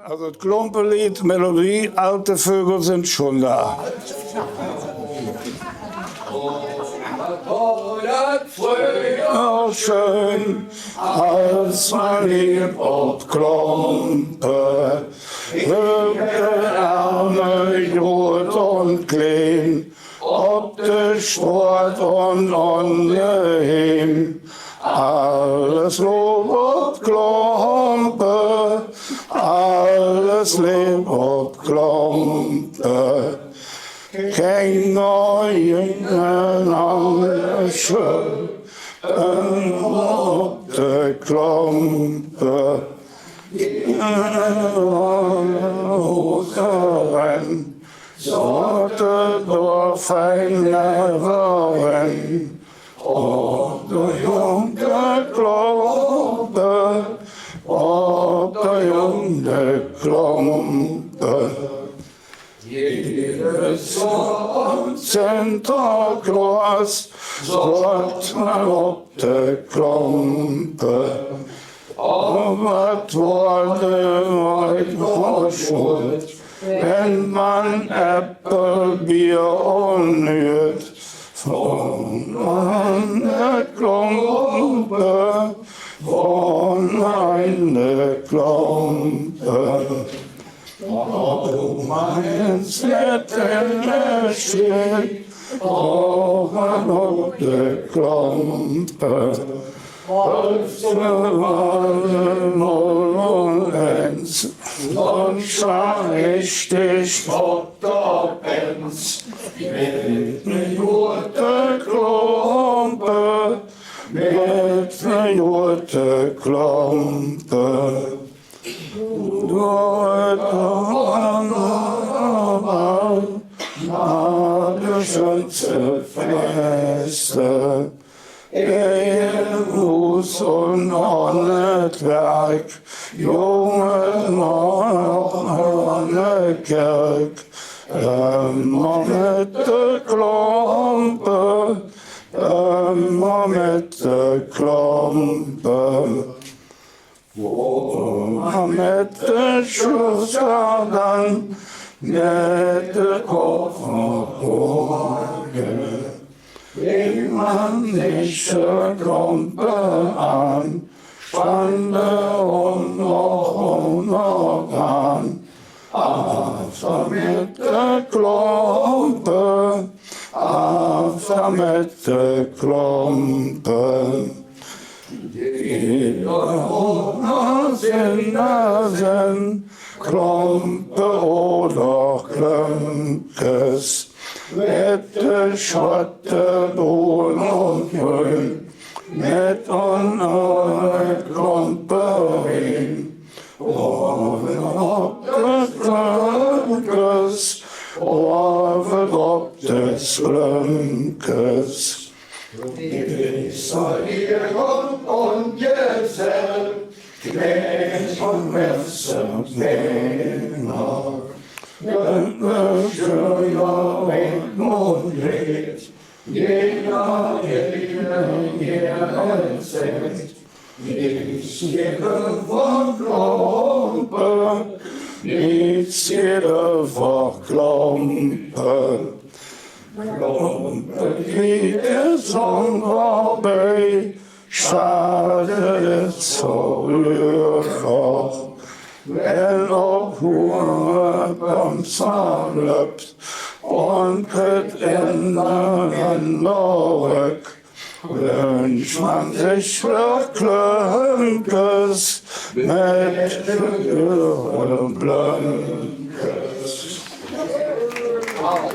Also das Klumpenlied, Melodie, alte Vögel sind schon da. Früher schön, als man lieb und Klumpe, hübsche Arme, gut und klein, ob de Sport und ungeheim, alles Lob und Klumpe, alles Lieb und Klumpe. Kein neuen andere schön, ob de Klumpe. Hosen, sorte Dorf ein Leverin, ob de junge Klumpe, ob de junge Klumpe. Jedes Santa Claus sagt man ob de Klumpe. Aber was wurde heute schuld, wenn man Äppelbier unnüt? Von einer Klumpe, von einer Klumpe. Du meinst nicht in der Steg, aber noch die Klumpe. Als alle null und eins, dann schau ich dich auf der Benz. Mit ne gute Klumpe, mit ne gute Klumpe. Du na de schönste Feste, Hus und Honetwerk, junge Nonne Kirk, immer mit de Klumpe, immer mit de Klumpe. Mit de Schüssel dann, mit de Kofferborge, wie man nicht de Klumpe an, spannte und noch an. Aber mit de Klumpe, aber mit de Klumpe. Die Nasen, Klumpe oder Klönkes, mit de Schotte, Bohnen und Grün, mit einer Klumpe hin. Ob de Klönkes, ob des Klönkes. Ich soll ihr und Gesell, Knecht und Messer und Männer, Schöner und Mondlicht, jeder erzählt. Nichts jeder von Klumpe, nichts jeder von Klumpe. Klumpe wie der Sonnenrabe, schade Zauberer, wenn auch nur beim Zahn löppt und kriegt ineinander weg. Wünscht man sich für Klönkes mit ihren Blönkes. Wow.